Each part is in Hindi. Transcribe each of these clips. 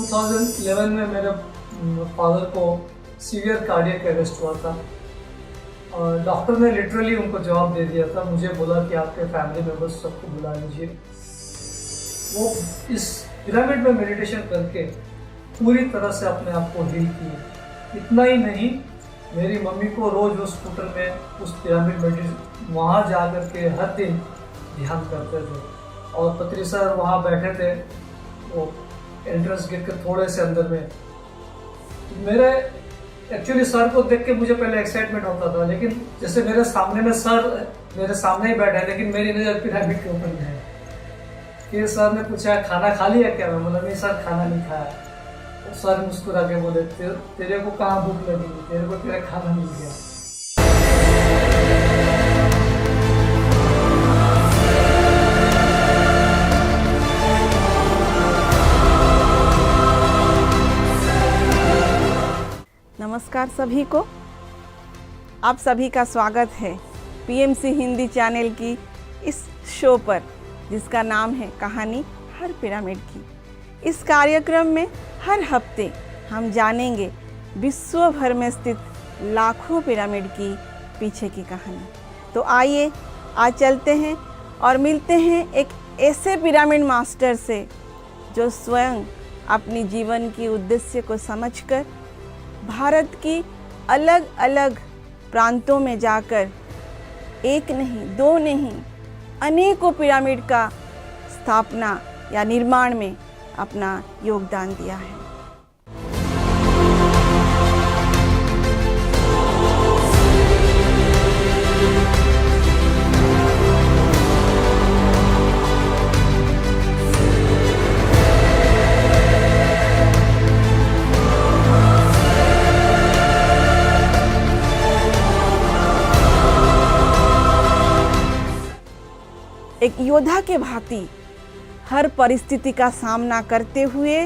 2011 में मेरे फादर को सीवियर कार्डियक अरेस्ट हुआ था और डॉक्टर ने लिटरली उनको जवाब दे दिया था, मुझे बोला कि आपके फैमिली मेम्बर्स सबको बुला लीजिए। वो इस पिरामिड में मेडिटेशन करके पूरी तरह से अपने आप को हील किए। इतना ही नहीं, मेरी मम्मी को रोज़ उस स्कूटर में उस पिरामिड मेडिटेशन वहाँ जा कर के हर दिन ध्यान करते थे। और पत्री सर वहाँ बैठे थे वो एंट्रेंस गेट के थोड़े से अंदर में। मेरे एक्चुअली सर को देख के मुझे पहले एक्साइटमेंट होता था, लेकिन जैसे मेरे सामने में सर मेरे सामने ही बैठे हैं, लेकिन मेरी नज़र पिरामिड के ऊपर में है। फिर सर ने पूछा खाना खा लिया क्या? मैं बोला नहीं सर, खाना नहीं खाया। तो सर मुस्कुरा के बोले तेरे को कहाँ भूख लगेगी, तेरे को तेरा खाना मिल गया। नमस्कार सभी को, आप सभी का स्वागत है पीएमसी हिंदी चैनल की इस शो पर जिसका नाम है कहानी हर पिरामिड की। इस कार्यक्रम में हर हफ्ते हम जानेंगे विश्व भर में स्थित लाखों पिरामिड की पीछे की कहानी। तो आइए आज चलते हैं और मिलते हैं एक ऐसे पिरामिड मास्टर से जो स्वयं अपनी जीवन की उद्देश्य को समझकर भारत की अलग अलग प्रांतों में जाकर एक नहीं दो नहीं अनेकों पिरामिड का स्थापना या निर्माण में अपना योगदान दिया है। एक योद्धा के भांति हर परिस्थिति का सामना करते हुए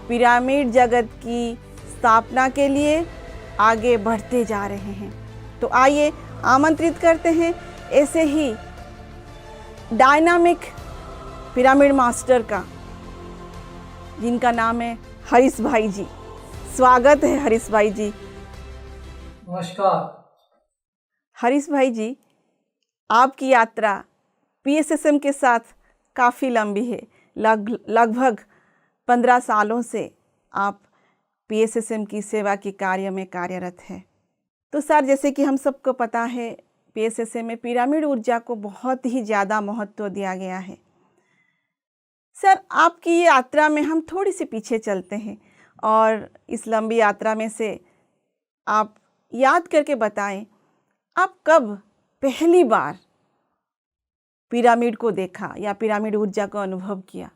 पिरामिड जगत की स्थापना के लिए आगे बढ़ते जा रहे हैं। तो आइए आमंत्रित करते हैं ऐसे ही डायनामिक पिरामिड मास्टर का, जिनका नाम है हरीश भाई जी। स्वागत है हरीश भाई जी। नमस्कार। हरीश भाई जी, आपकी यात्रा पीएसएसएम के साथ काफ़ी लंबी है। लगभग 15 सालों से आप पीएसएसएम की सेवा के कार्य में कार्यरत है। तो सर, जैसे कि हम सबको पता है पीएसएसएम में पिरामिड ऊर्जा को बहुत ही ज़्यादा महत्व दिया गया है। सर, आपकी ये यात्रा में हम थोड़ी सी पीछे चलते हैं और इस लंबी यात्रा में से आप याद करके बताएं, आप कब पहली बार पिरामिड को देखा या पिरामिड ऊर्जा को अनुभव किया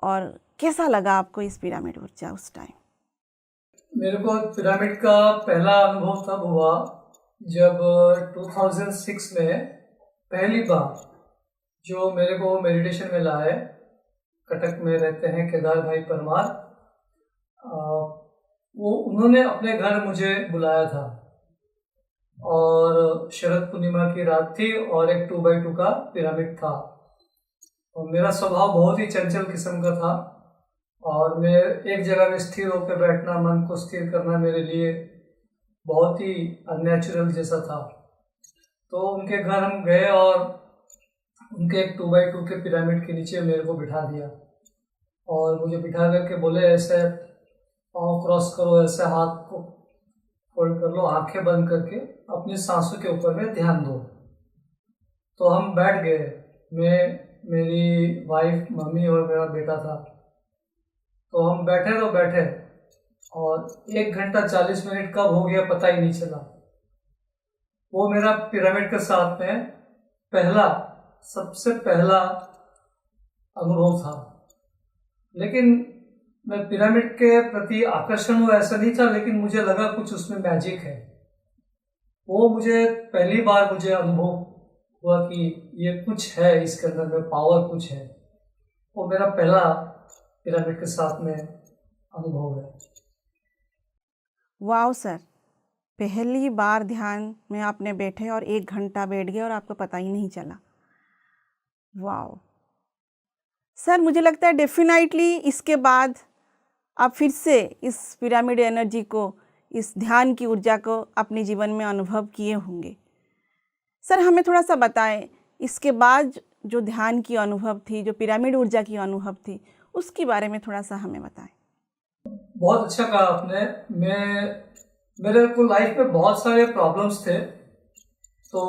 और कैसा लगा आपको इस पिरामिड ऊर्जा उस टाइम? मेरे को पिरामिड का पहला अनुभव तब हुआ जब 2006 में पहली बार जो मेरे को मेडिटेशन में लाए, कटक में रहते हैं केदार भाई परमार, वो उन्होंने अपने घर मुझे बुलाया था और शरद पूर्णिमा की रात थी और एक 2x2 का पिरामिड था। और मेरा स्वभाव बहुत ही चंचल किस्म का था और मैं एक जगह में स्थिर होकर बैठना, मन को स्थिर करना मेरे लिए बहुत ही अननेचुरल जैसा था। तो उनके घर हम गए और उनके एक 2x2 के पिरामिड के नीचे मेरे को बिठा दिया और मुझे बिठा करके बोले ऐसे पाँव क्रॉस करो, ऐसे हाथ को फोल्ड कर लो, आंखें बंद करके अपनी सांसों के ऊपर में ध्यान दो। तो हम बैठ गए, मैं, मेरी वाइफ, मम्मी और मेरा बेटा था। तो हम बैठे तो बैठे और 1 घंटा 40 मिनट कब हो गया पता ही नहीं चला। वो मेरा पिरामिड के साथ में सबसे पहला अनुभव था। लेकिन मैं पिरामिड के प्रति आकर्षण हुआ ऐसा नहीं था, लेकिन मुझे लगा कुछ उसमें मैजिक है। वो मुझे पहली बार मुझे अनुभव हुआ कि ये कुछ है, इसके अंदर में पावर कुछ है। वो मेरा पहला पिरामिड के साथ में अनुभव है। वाह सर, पहली बार ध्यान में आपने बैठे और 1 घंटा बैठ गए और आपको पता ही नहीं चला। वाह सर, मुझे लगता है डेफिनेटली इसके बाद आप फिर से इस पिरामिड एनर्जी को, इस ध्यान की ऊर्जा को अपने जीवन में अनुभव किए होंगे। सर, हमें थोड़ा सा बताएं, इसके बाद जो ध्यान की अनुभव थी, जो पिरामिड ऊर्जा की अनुभव थी, उसके बारे में थोड़ा सा हमें बताएं। बहुत अच्छा कहा आपने। मेरे को लाइफ में बहुत सारे प्रॉब्लम्स थे, तो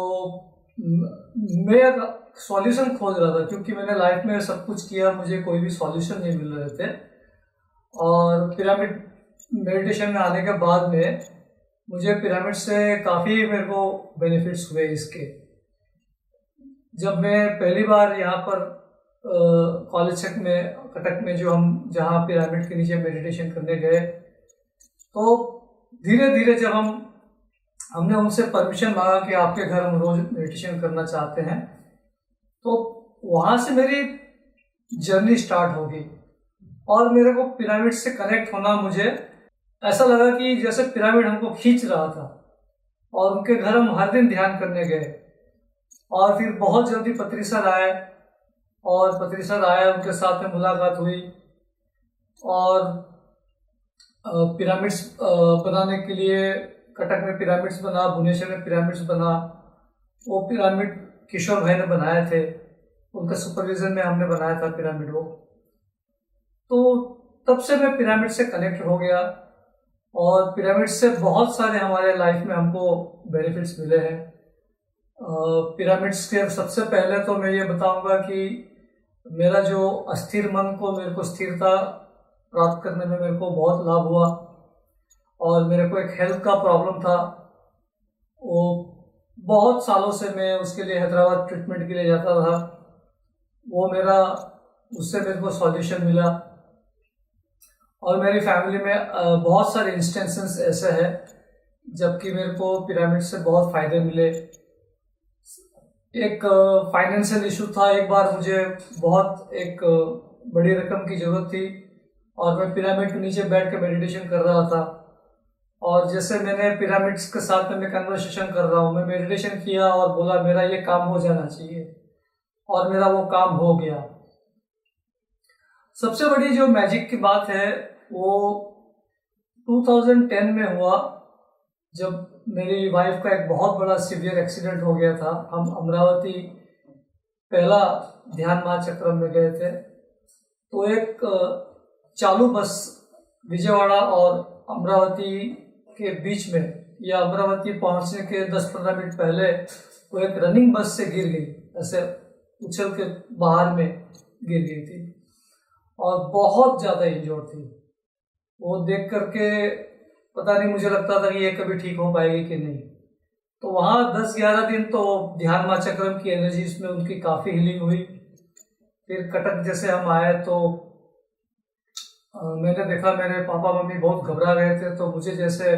मैं सॉल्यूशन खोज रहा था, क्योंकि मैंने लाइफ में सब कुछ किया, मुझे कोई भी सॉल्यूशन नहीं मिल रहे थे। और पिरामिड मेडिटेशन में आने के बाद में मुझे पिरामिड से काफ़ी मेरे को बेनिफिट्स हुए इसके। जब मैं पहली बार यहाँ पर कॉलेज कटक में जो हम जहाँ पिरामिड के नीचे मेडिटेशन करने गए, तो धीरे धीरे जब हमने उनसे परमिशन मांगा कि आपके घर हम रोज मेडिटेशन करना चाहते हैं, तो वहाँ से मेरी जर्नी स्टार्ट हो गई। और मेरे को पिरामिड से कनेक्ट होना, मुझे ऐसा लगा कि जैसे पिरामिड हमको खींच रहा था। और उनके घर हम हर दिन ध्यान करने गए। और फिर बहुत जल्दी पत्री सर आए, और पत्री सर आए, उनके साथ में मुलाकात हुई। और पिरामिड्स बनाने के लिए कटक में पिरामिड्स बना, भुवनेश्वर में पिरामिड्स बना। वो पिरामिड किशोर भाई ने बनाए थे, उनके सुपरविजन में हमने बनाया था पिरामिड वो। तो तब से मैं पिरामिड से कनेक्ट हो गया, और पिरामिड से बहुत सारे हमारे लाइफ में हमको बेनिफिट्स मिले हैं। पिरामिड्स के सबसे पहले तो मैं ये बताऊंगा कि मेरा जो अस्थिर मन को, मेरे को स्थिरता प्राप्त करने में मेरे को बहुत लाभ हुआ। और मेरे को एक हेल्थ का प्रॉब्लम था, वो बहुत सालों से मैं उसके लिए हैदराबाद ट्रीटमेंट के लिए जाता था। वो उससे मेरे को सॉल्यूशन मिला। और मेरी फैमिली में बहुत सारे इंस्टेंसेस ऐसे हैं जबकि मेरे को पिरामिड से बहुत फ़ायदे मिले। एक फाइनेंशियल इशू था, एक बार मुझे बहुत एक बड़ी रकम की ज़रूरत थी, और मैं पिरामिड के नीचे बैठ के मेडिटेशन कर रहा था। और जैसे मैंने पिरामिड्स के साथ में मैं कन्वर्सेशन कर रहा हूँ, मैं मेडिटेशन किया और बोला मेरा ये काम हो जाना चाहिए, और मेरा वो काम हो गया। सबसे बड़ी जो मैजिक की बात है वो 2010 में हुआ, जब मेरी वाइफ का एक बहुत बड़ा सीवियर एक्सीडेंट हो गया था। हम अमरावती पहला ध्यान महाचक्रम में गए थे, तो एक चालू बस विजयवाड़ा और अमरावती के बीच में, या अमरावती पहुंचने के 10-15 मिनट पहले, वो एक रनिंग बस से गिर गई, ऐसे उछल के बाहर में गिर गई थी, और बहुत ज़्यादा इंजोर थी। वो देख करके पता नहीं, मुझे लगता था कि ये कभी ठीक हो पाएगी कि नहीं। तो वहाँ 10-11 दिन तो ध्यान महाचक्रम की एनर्जीज में उनकी काफ़ी हीलिंग हुई। फिर कटक जैसे हम आए तो मैंने देखा मेरे पापा मम्मी बहुत घबरा गए थे, तो मुझे जैसे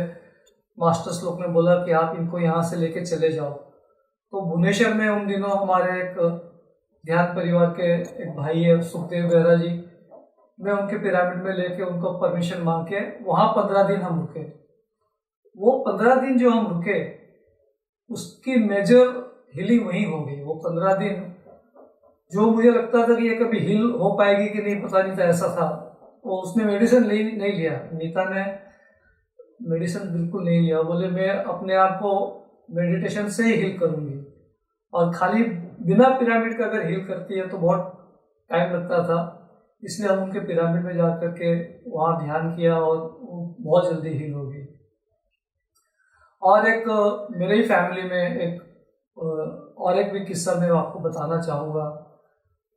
मास्टर्स लोग ने बोला कि आप इनको यहाँ से लेके चले जाओ। तो भुवनेश्वर में उन दिनों हमारे एक ध्यान परिवार के एक भाई है सुखदेव बेहरा जी, मैं उनके पिरामिड में लेके उनको परमिशन मांग के वहाँ 15 दिन हम रुके। वो 15 दिन जो हम रुके, उसकी मेजर हीलिंग वहीं हो गई। वो 15 दिन जो मुझे लगता था कि ये कभी हील हो पाएगी कि नहीं, पता नहीं था, ऐसा था। वो उसने मेडिसिन नहीं लिया, नीता ने मेडिसिन बिल्कुल नहीं लिया। बोले मैं अपने आप को मेडिटेशन से ही हील करूँगी, और खाली बिना पिरामिड का अगर हील करती है तो बहुत टाइम लगता था। इसलिए हम उनके पिरामिड में जा करके वहाँ ध्यान किया, और वो बहुत जल्दी हील हो गई। और एक मेरे ही फैमिली में और एक भी किस्सा मैं आपको बताना चाहूँगा।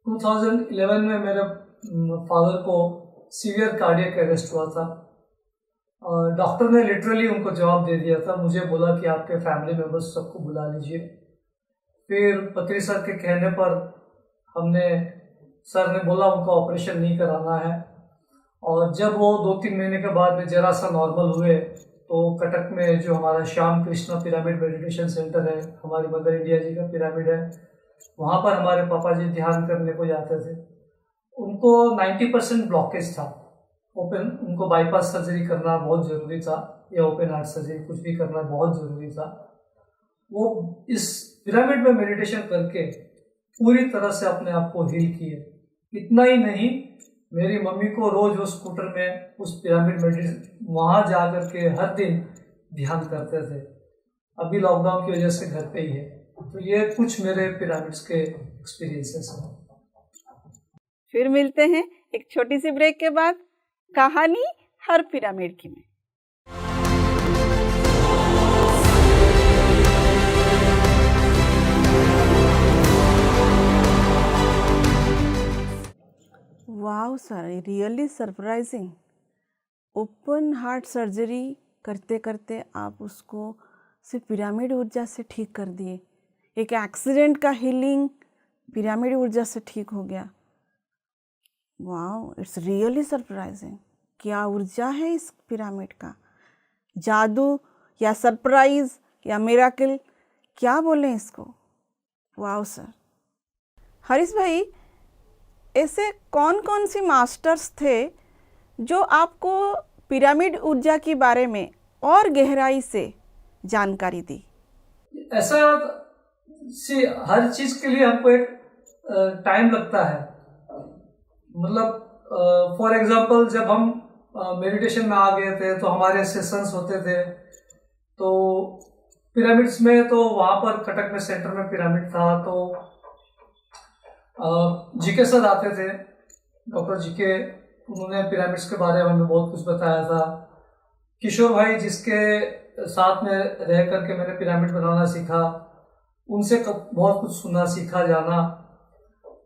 2011 में मेरे फादर को सीवियर कार्डियक अरेस्ट हुआ था। डॉक्टर ने लिटरली उनको जवाब दे दिया था, मुझे बोला कि आपके फैमिली मेंबर्स सबको बुला लीजिए। फिर पत्री सर के कहने पर सर ने बोला उनको ऑपरेशन नहीं कराना है। और जब वो 2-3 महीने के बाद में जरा सा नॉर्मल हुए, तो कटक में जो हमारा Shyam Krishna pyramid meditation centre है, हमारी मदर इंडिया जी का पिरामिड है, वहाँ पर हमारे पापा जी ध्यान करने को जाते थे। उनको 90% ब्लॉकेज था। उनको बाईपास सर्जरी करना बहुत ज़रूरी था, या ओपन हार्ट सर्जरी, कुछ भी करना बहुत ज़रूरी था। वो इस पिरामिड में मेडिटेशन करके पूरी तरह से अपने आप को हील किए। इतना ही नहीं, मेरी मम्मी को रोज वो स्कूटर में उस पिरामिड में वहाँ जा कर के हर दिन ध्यान करते थे। अभी लॉकडाउन की वजह से घर पे ही है। तो ये कुछ मेरे पिरामिड्स के एक्सपीरियंसेस हैं। फिर मिलते हैं एक छोटी सी ब्रेक के बाद कहानी हर पिरामिड की में। Wow sir, really surprising. Open heart surgery करते करते आप उसको सिर्फ पिरामिड ऊर्जा से ठीक कर दिए। एक एक्सीडेंट का हीलिंग पिरामिड ऊर्जा से ठीक हो गया। Wow, it's really surprising. क्या ऊर्जा है इस पिरामिड का, जादू या सरप्राइज या मिराकिल, क्या बोलें इसको। Wow sir. हरीश भाई, ऐसे कौन कौन सी मास्टर्स थे जो आपको पिरामिड ऊर्जा के बारे में और गहराई से जानकारी दी? ऐसा हर चीज के लिए हमको एक टाइम लगता है। मतलब फॉर एग्जांपल जब हम मेडिटेशन में आ गए थे तो हमारे सेशंस होते थे। तो पिरामिड्स में तो वहाँ पर कटक में सेंटर में पिरामिड था। तो जीके सर आते थे, डॉक्टर जीके, उन्होंने पिरामिड्स के बारे में हमें बहुत कुछ बताया था। किशोर भाई जिसके साथ में रह करके मैंने पिरामिड बनाना सीखा, उनसे बहुत कुछ सुना, सीखा, जाना।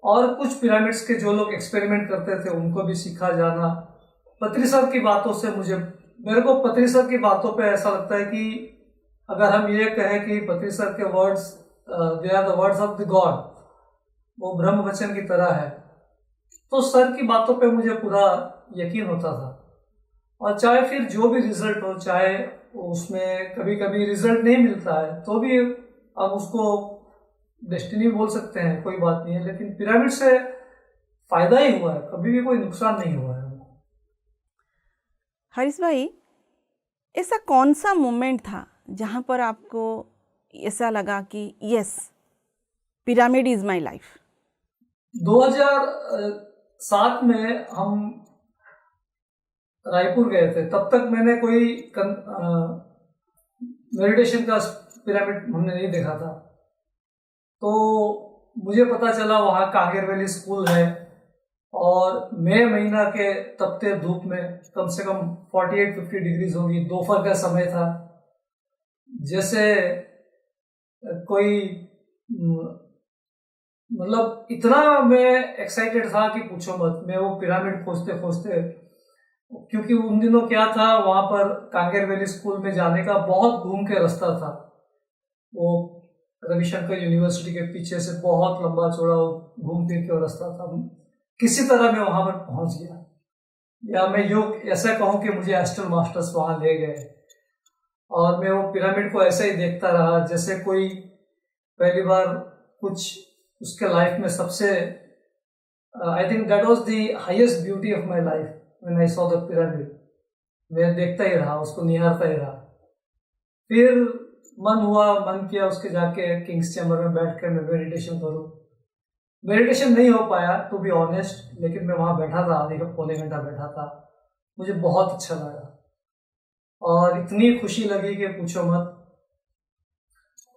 और कुछ पिरामिड्स के जो लोग एक्सपेरिमेंट करते थे उनको भी सीखा, जाना। पत्री सर की बातों से मेरे को पत्री सर की बातों पे ऐसा लगता है कि अगर हम ये कहें कि पत्री सर के words they are the words of the god, वो ब्रह्म वचन की तरह है, तो सर की बातों पे मुझे पूरा यकीन होता था। और चाहे फिर जो भी रिजल्ट हो, चाहे उसमें कभी कभी रिजल्ट नहीं मिलता है तो भी अब उसको डेस्टिनी बोल सकते हैं, कोई बात नहीं है, लेकिन पिरामिड से फायदा ही हुआ है, कभी भी कोई नुकसान नहीं हुआ है। हरीश भाई, ऐसा कौन सा मोमेंट था जहाँ पर आपको ऐसा लगा कि yes, pyramid is my life? 2007 में हम रायपुर गए थे। तब तक मैंने कोई मेडिटेशन का पिरामिड हमने नहीं देखा था। तो मुझे पता चला वहाँ कांगेर वैली स्कूल है और मई महीना के तपते धूप में कम से कम 48-50 डिग्रीज होगी, दोपहर का समय था। जैसे कोई मतलब इतना मैं एक्साइटेड था कि पूछो मत। मैं वो पिरामिड खोजते खोजते, क्योंकि उन दिनों क्या था, वहाँ पर कांगेर वैली स्कूल में जाने का बहुत घूम के रास्ता था। वो रविशंकर यूनिवर्सिटी के पीछे से बहुत लंबा चौड़ा घूम फिर के रास्ता था। किसी तरह मैं वहाँ पर पहुँच गया, या मैं योग ऐसा कहूँ कि मुझे एस्ट्रल मास्टर्स वहाँ ले गए और मैं वो पिरामिड को ऐसे ही देखता रहा जैसे कोई पहली बार कुछ उसके लाइफ में सबसे I think that was the highest beauty of my life when I saw the pyramid. मैं देखता ही रहा, उसको निहारता ही रहा। फिर मन किया उसके जाके किंग्स चैम्बर में बैठ कर मैं मेडिटेशन करूँ। मेडिटेशन नहीं हो पाया टू बी ऑनेस्ट, लेकिन मैं वहाँ बैठा था, आधे पौने घंटा बैठा था। मुझे बहुत अच्छा लगा और इतनी खुशी लगी कि पूछो मत।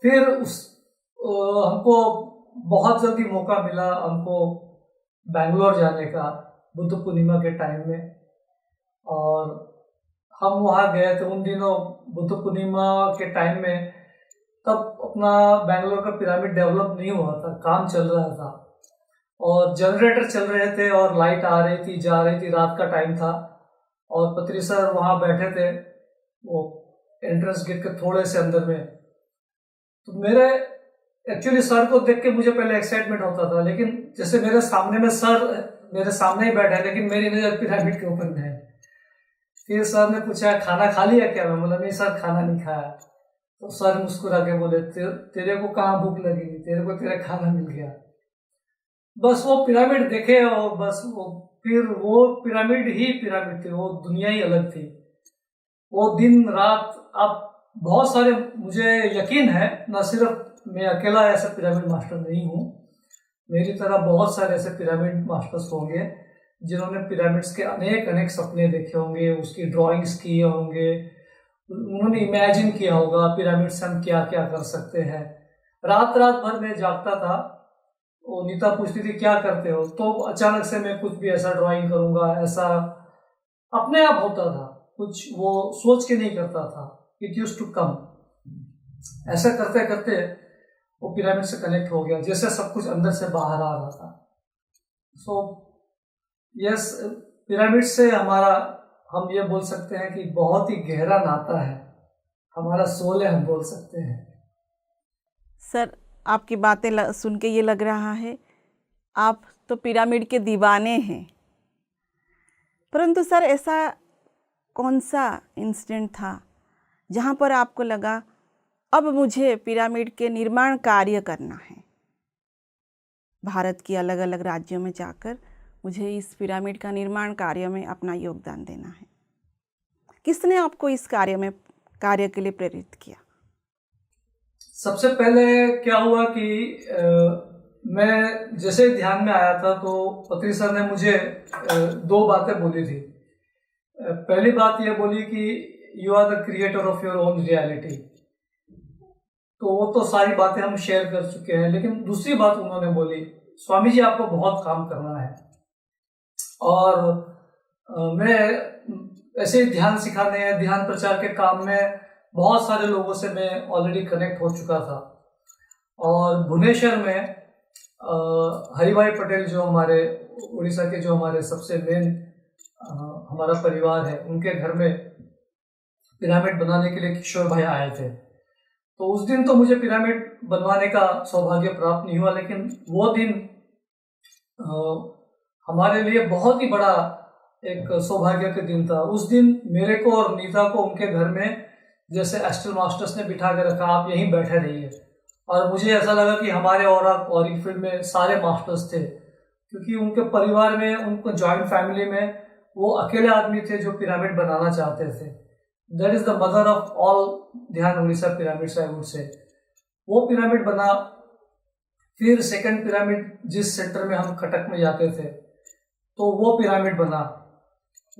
फिर हमको बहुत जल्दी मौका मिला हमको बैंगलोर जाने का बुद्ध पूर्णिमा के टाइम में, और हम वहाँ गए थे। उन दिनों बुद्ध पूर्णिमा के टाइम में तब अपना बैंगलोर का पिरामिड डेवलप नहीं हुआ था, काम चल रहा था और जनरेटर चल रहे थे और लाइट आ रही थी, जा रही थी। रात का टाइम था और पत्री सर वहाँ बैठे थे वो एंट्रेंस गेट के थोड़े से अंदर में। तो मेरे एक्चुअली सर को देख के मुझे पहले एक्साइटमेंट होता था, लेकिन जैसे मेरे सामने में सर मेरे सामने ही बैठे, लेकिन मेरी नज़र पिरामिड के ऊपर में है। फिर सर ने पूछा खाना खा लिया क्या? मैं बोला नहीं सर, खाना नहीं खाया। तो सर मुस्कुरा के बोले तेरे को कहाँ भूख लगेगी, तेरे को तेरा खाना मिल गया। बस वो पिरामिड देखे और बस फिर वो पिरामिड ही पिरामिड थी, वो दुनिया ही अलग थी। वो दिन रात आप बहुत सारे, मुझे यकीन है न सिर्फ मैं अकेला ऐसा पिरामिड मास्टर नहीं हूँ, मेरी तरह बहुत सारे ऐसे पिरामिड मास्टर्स होंगे जिन्होंने पिरामिड्स के अनेक अनेक सपने देखे होंगे, उसकी ड्राइंग्स किए होंगे, उन्होंने इमेजिन किया होगा पिरामिड से हम क्या क्या कर सकते हैं। रात रात भर मैं जागता था। वो नीता पूछती थी क्या करते हो, तो अचानक से मैं कुछ भी ऐसा ड्राइंग करूंगा, ऐसा अपने आप होता था, कुछ वो सोच के नहीं करता था, इट यूज टू कम। ऐसा करते करते वो पिरामिड से कनेक्ट हो गया, जैसे सब कुछ अंदर से बाहर आ रहा था। सो यस, पिरामिड से हमारा, हम ये बोल सकते हैं कि बहुत ही गहरा नाता है, हमारा सोल है, हम बोल सकते हैं। सर, आपकी बातें सुन के ये लग रहा है आप तो पिरामिड के दीवाने हैं। परंतु सर, ऐसा कौन सा इंसिडेंट था जहाँ पर आपको लगा अब मुझे पिरामिड के निर्माण कार्य करना है, भारत के अलग अलग राज्यों में जाकर मुझे इस पिरामिड का निर्माण कार्य में अपना योगदान देना है? किसने आपको इस कार्य के लिए प्रेरित किया? सबसे पहले क्या हुआ कि मैं जैसे ध्यान में आया था तो पत्री सर ने मुझे दो बातें बोली थी। पहली बात ये बोली कि you are the creator of your own reality. तो वो तो सारी बातें हम शेयर कर चुके हैं, लेकिन दूसरी बात उन्होंने बोली, स्वामी जी आपको बहुत काम करना है। और मैं ऐसे ध्यान सिखाने, ध्यान प्रचार के काम में बहुत सारे लोगों से मैं ऑलरेडी कनेक्ट हो चुका था। और भुवनेश्वर में हरिभाई पटेल जो हमारे उड़ीसा के जो हमारे सबसे मेन हमारा परिवार है, उनके घर में पिरामिड बनाने के लिए किशोर भाई आए थे। तो उस दिन तो मुझे पिरामिड बनवाने का सौभाग्य प्राप्त नहीं हुआ, लेकिन वो दिन हमारे लिए बहुत ही बड़ा एक सौभाग्य का दिन था। उस दिन मेरे को और नीता को उनके घर में जैसे एस्ट्रल मास्टर्स ने बिठा के रखा, आप यहीं बैठे रहिए। और मुझे ऐसा लगा कि हमारे और फील्ड में सारे मास्टर्स थे, क्योंकि उनके परिवार में, उनको जॉइंट फैमिली में वो अकेले आदमी थे जो पिरामिड बनाना चाहते थे। That is the mother of all ध्यान Orissa pyramids, I would say. वो पिरामिड बना। फिर सेकंड पिरामिड जिस सेंटर में हम कटक में जाते थे, तो वो पिरामिड बना।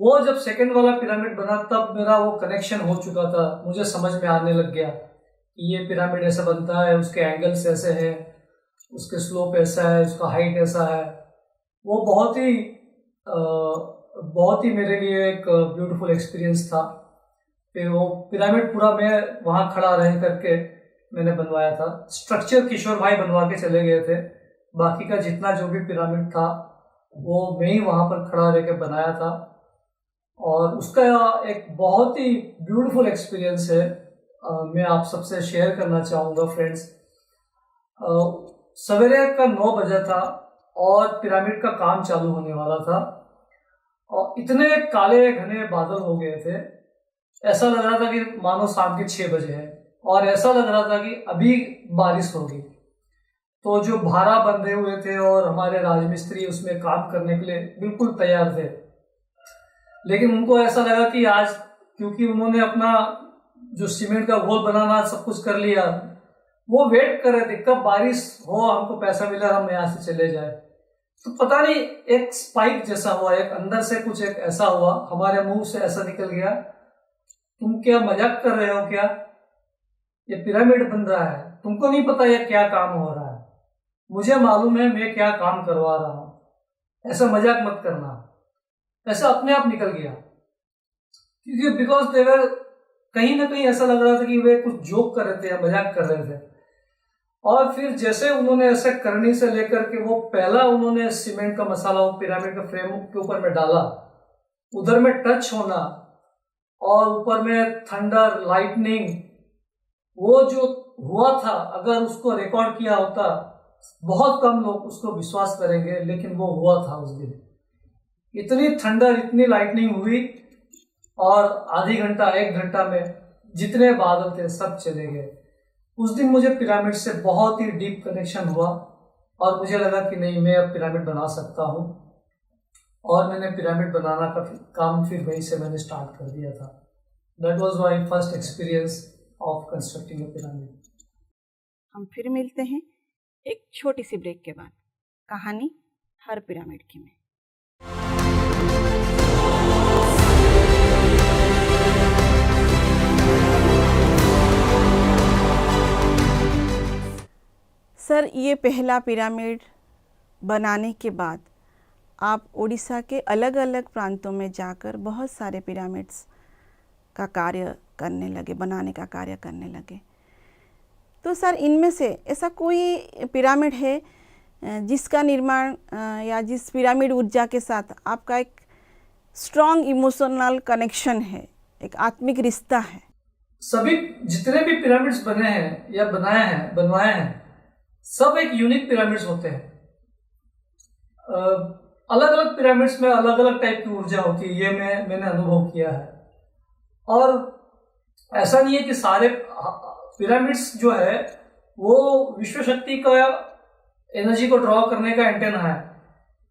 वो जब सेकंड वाला पिरामिड बना तब मेरा वो कनेक्शन हो चुका था, मुझे समझ में आने लग गया कि ये पिरामिड ऐसा बनता है, उसके एंगल्स ऐसे हैं, उसके स्लोप ऐसा है, उसका हाइट ऐसा है। वो बहुत ही मेरे लिए एक ब्यूटीफुल एक्सपीरियंस था। फिर वो पिरामिड पूरा मैं वहाँ खड़ा रह करके मैंने बनवाया था। स्ट्रक्चर किशोर भाई बनवा के चले गए थे, बाकी का जितना जो भी पिरामिड था वो मैं ही वहाँ पर खड़ा रह के बनाया था। और उसका एक बहुत ही ब्यूटीफुल एक्सपीरियंस है, मैं आप सबसे शेयर करना चाहूँगा फ्रेंड्स। सवेरे का 9 बजा था और पिरामिड का काम चालू होने वाला था, और इतने काले घने बादल हो गए थे, ऐसा लग रहा था कि मानो शाम के 6 बजे है, और ऐसा लग रहा था कि अभी बारिश होगी। तो जो भारा बंधे हुए थे और हमारे राजमिस्त्री उसमें काम करने के लिए बिल्कुल तैयार थे, लेकिन उनको ऐसा लगा कि आज, क्योंकि उन्होंने अपना जो सीमेंट का घोल बनाना सब कुछ कर लिया, वो वेट कर रहे थे कब बारिश हो, हमको पैसा मिले, हम यहाँ से चले जाए। तो पता नहीं एक स्पाइक जैसा हुआ, एक अंदर से कुछ एक ऐसा हुआ, हमारे मुंह से ऐसा निकल गया, तुम क्या मजाक कर रहे हो क्या, ये पिरामिड बन रहा है, तुमको नहीं पता ये क्या काम हो रहा है, मुझे मालूम है मैं क्या काम करवा रहा हूं, ऐसा मजाक मत करना। ऐसा अपने आप निकल गया, क्योंकि बिकॉज दे वर, कहीं ना कहीं ऐसा लग रहा था कि वे कुछ जोक कर रहे थे या मजाक कर रहे थे। और फिर जैसे उन्होंने ऐसे करनी से लेकर के वो पहला उन्होंने सीमेंट का मसाला वो पिरामिड के फ्रेम के ऊपर में डाला, उधर में टच होना और ऊपर में थंडर, लाइटनिंग, वो जो हुआ था, अगर उसको रिकॉर्ड किया होता बहुत कम लोग उसको विश्वास करेंगे, लेकिन वो हुआ था उस दिन। इतनी थंडर, इतनी लाइटनिंग हुई, और आधी घंटा 1 घंटा में जितने बादल थे सब चले गए। उस दिन मुझे पिरामिड से बहुत ही डीप कनेक्शन हुआ, और मुझे लगा कि नहीं, मैं अब पिरामिड बना सकता हूँ। और मैंने पिरामिड बनाना का काम फिर वहीं से मैंने स्टार्ट कर दिया था। That was my first experience of constructing a pyramid. हम फिर मिलते हैं एक छोटी सी ब्रेक के बाद, कहानी हर पिरामिड की में। सर, ये पहला पिरामिड बनाने के बाद आप उड़ीसा के अलग अलग प्रांतों में जाकर बहुत सारे पिरामिड्स का कार्य करने लगे, बनाने का कार्य करने लगे। तो सर, इनमें से ऐसा कोई पिरामिड है जिसका निर्माण या जिस पिरामिड ऊर्जा के साथ आपका एक स्ट्रॉन्ग इमोशनल कनेक्शन है, एक आत्मिक रिश्ता है? सभी जितने भी पिरामिड्स बने हैं या बनवाए हैं, सब एक यूनिक पिरामिड्स होते हैं। अलग अलग पिरामिड्स में अलग अलग टाइप की ऊर्जा होती है, ये मैंने अनुभव किया है। और ऐसा नहीं है कि सारे पिरामिड्स जो है वो विश्व शक्ति का एनर्जी को ड्रॉ करने का एंटेना है,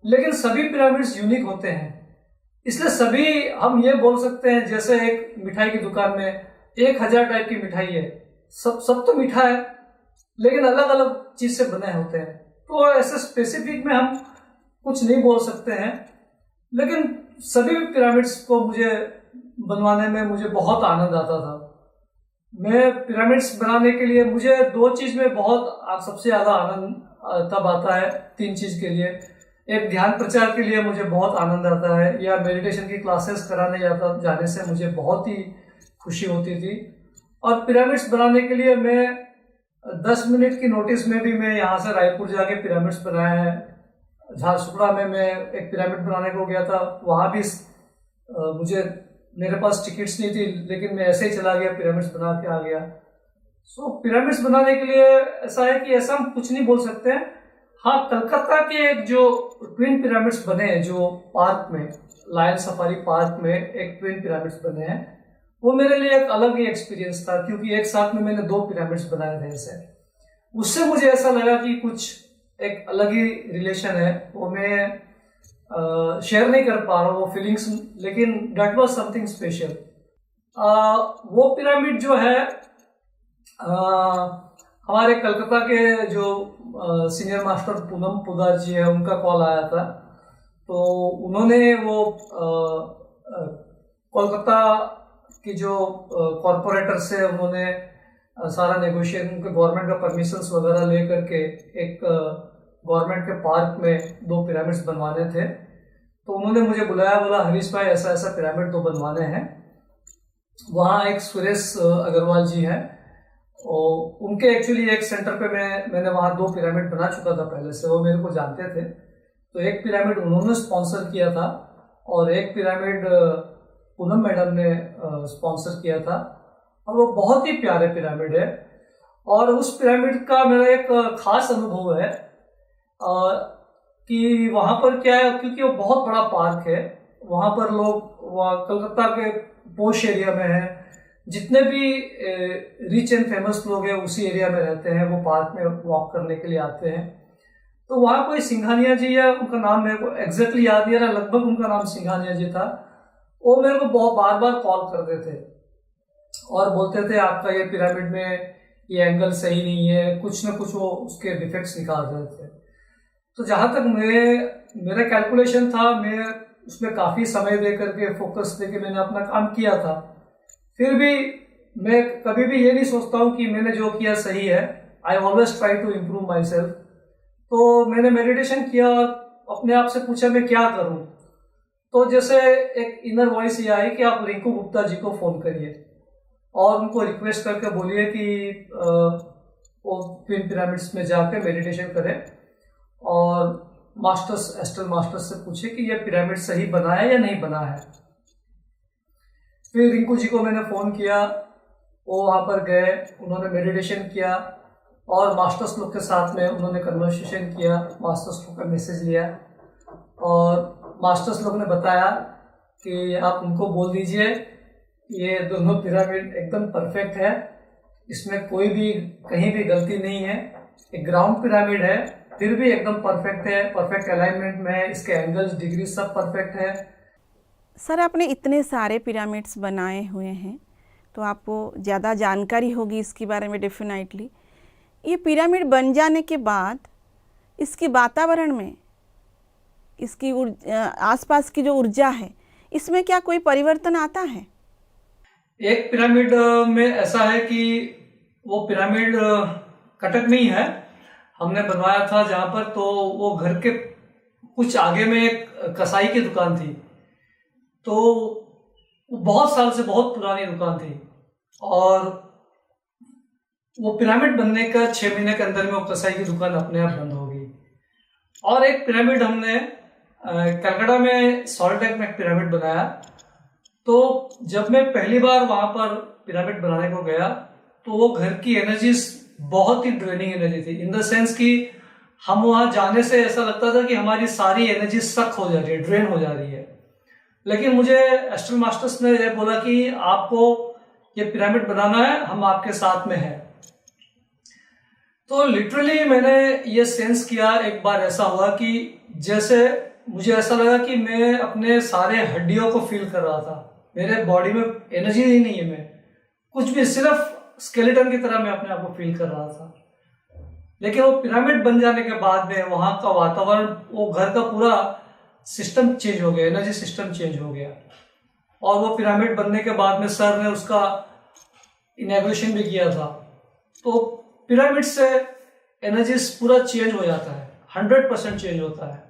लेकिन सभी पिरामिड्स यूनिक होते हैं। इसलिए सभी हम ये बोल सकते हैं, जैसे एक मिठाई की दुकान में 1000 टाइप की मिठाई है, सब तो मीठा है, लेकिन अलग अलग चीज से बने होते हैं। तो ऐसे स्पेसिफिक में हम कुछ नहीं बोल सकते हैं, लेकिन सभी पिरामिड्स को मुझे बनवाने में मुझे बहुत आनंद आता था। मैं पिरामिड्स बनाने के लिए मुझे 2 चीज में बहुत सबसे ज्यादा आनंद तब आता है, 3 चीज के लिए। एक, ध्यान प्रचार के लिए मुझे बहुत आनंद आता है, या मेडिटेशन की क्लासेस कराने जाने से मुझे बहुत ही खुशी होती थी। और पिरामिड्स बनाने के लिए मैं 10 मिनट की नोटिस में भी मैं यहाँ से रायपुर जाके पिरामिड्स बनाए हैं। झारसुगड़ा में मैं एक पिरामिड बनाने को गया था, वहाँ भी मेरे पास टिकट्स नहीं थी, लेकिन मैं ऐसे ही चला गया, पिरामिड्स बना के आ गया। सो पिरामिड्स बनाने के लिए ऐसा है कि ऐसा हम कुछ नहीं बोल सकते हैं। हाँ, कलकत्ता के एक जो ट्विन पिरामिड्स बने हैं, जो पार्क में, लायन सफारी पार्क में एक ट्विन पिरामिड्स बने हैं, वो मेरे लिए एक अलग ही एक्सपीरियंस था, क्योंकि एक साथ में मैंने 2 पिरामिड्स बनाए थे ऐसे। उससे मुझे ऐसा लगा कि कुछ एक अलग ही रिलेशन है, वो मैं शेयर नहीं कर पा रहा हूँ वो फीलिंग्स, लेकिन दैट वाज समथिंग स्पेशल। वो पिरामिड जो है हमारे कलकत्ता के जो सीनियर मास्टर पूनम पुदार जी है, उनका कॉल आया था। तो उन्होंने वो कोलकाता की जो कॉरपोरेटर से उन्होंने सारा नेगोशिएशन, गवर्नमेंट का परमिशंस वगैरह लेकर के एक गवर्नमेंट के पार्क में 2 पिरामिड्स बनवाने थे। तो उन्होंने मुझे बुलाया, बोला हरीश भाई ऐसा ऐसा पिरामिड 2 बनवाने हैं। वहाँ एक सुरेश अग्रवाल जी हैं, और उनके एक्चुअली एक सेंटर पे मैंने वहाँ 2 पिरामिड बना चुका था पहले से, वो मेरे को जानते थे। तो एक पिरामिड उन्होंने स्पॉन्सर किया था, और एक पिरामिड पूनम मैडम ने स्पॉन्सर किया था, और वो बहुत ही प्यारे पिरामिड है। और उस पिरामिड का मेरा एक खास अनुभव है कि वहाँ पर क्या है, क्योंकि वो बहुत बड़ा पार्क है, वहाँ पर लोग कलकत्ता के पोश एरिया में है, जितने भी रिच एंड फेमस लोग हैं उसी एरिया में रहते हैं, वो पार्क में वॉक करने के लिए आते हैं। तो वहाँ कोई सिंघानिया जी है, उनका नाम मेरे को एग्जैक्टली याद नहीं आ रहा, लगभग उनका नाम सिंघानिया जी था। वो मेरे को बहुत बार बार कॉल करते थे और बोलते थे आपका ये पिरामिड में ये एंगल सही नहीं है, कुछ ना कुछ वो उसके डिफेक्ट्स निकाल रहे थे। तो जहाँ तक मेरा कैलकुलेशन था, मैं उसमें काफ़ी समय दे करके फोकस देके मैंने अपना काम किया था। फिर भी मैं कभी भी ये नहीं सोचता हूँ कि मैंने जो किया सही है। I always try to improve myself. तो मैंने मेडिटेशन किया और अपने आप से पूछा मैं क्या करूँ। तो जैसे एक इनर वॉइस ये आई कि आप रिंकू गुप्ता जी को फ़ोन करिए और उनको रिक्वेस्ट करके बोलिए कि वो ट्विन पिरामिड्स में जाकर मेडिटेशन करें और मास्टर्स, एस्ट्रल मास्टर्स से पूछे कि ये पिरामिड सही बना है या नहीं बना है। फिर रिंकू जी को मैंने फ़ोन किया, वो वहाँ पर गए, उन्होंने मेडिटेशन किया और मास्टर्स लोग के साथ में उन्होंने कन्वर्सेशन किया, मास्टर्स लोग का मैसेज लिया और मास्टर्स लोग ने बताया कि आप उनको बोल दीजिए ये दोनों पिरामिड एकदम परफेक्ट है, इसमें कोई भी कहीं भी गलती नहीं है। एक ग्राउंड पिरामिड है फिर भी एकदम परफेक्ट है, परफेक्ट अलाइनमेंट में है, इसके एंगल्स, डिग्री सब परफेक्ट है। सर, आपने इतने सारे पिरामिड्स बनाए हुए हैं तो आपको ज़्यादा जानकारी होगी इसके बारे में डेफिनेटली। ये पिरामिड बन जाने के बाद इसकी वातावरण में, इसकी आसपास की जो ऊर्जा है, इसमें क्या कोई परिवर्तन आता है? एक पिरामिड में ऐसा है कि वो पिरामिड कटक में ही है। हमने बनवाया था जहाँ पर, तो वो घर के कुछ आगे में एक कसाई की दुकान थी। तो वो बहुत साल से बहुत पुरानी दुकान थी और वो पिरामिड बनने का 6 महीने के अंदर में वो कसाई की दुकान अपने आप बंद हो गई। और एक पिरामिड हमने कलकत्ता में सॉल्ट लेक में एक पिरामिड बनाया। तो जब मैं पहली बार वहां पर पिरामिड बनाने को गया तो वो घर की एनर्जी बहुत ही ड्रेनिंग एनर्जी थी, इन द सेंस कि हम वहां जाने से ऐसा लगता था कि हमारी सारी एनर्जी सक हो जा रही है, ड्रेन हो जा रही है। लेकिन मुझे एस्ट्रल मास्टर्स ने ये बोला कि आपको ये पिरामिड बनाना है, हम आपके साथ में हैं। तो लिटरली मैंने ये सेंस किया, एक बार ऐसा हुआ कि जैसे मुझे ऐसा लगा कि मैं अपने सारे हड्डियों को फील कर रहा था, मेरे बॉडी में एनर्जी ही नहीं है, मैं कुछ भी सिर्फ स्केलेटन की तरह मैं अपने आप को फील कर रहा था। लेकिन वो पिरामिड बन जाने के बाद में वहां का वातावरण, वो घर का पूरा सिस्टम चेंज हो गया, एनर्जी सिस्टम चेंज हो गया। और वो पिरामिड बनने के बाद में सर ने उसका इनॉग्रेशन भी किया था। तो पिरामिड से एनर्जी पूरा चेंज हो जाता है, 100% चेंज होता है।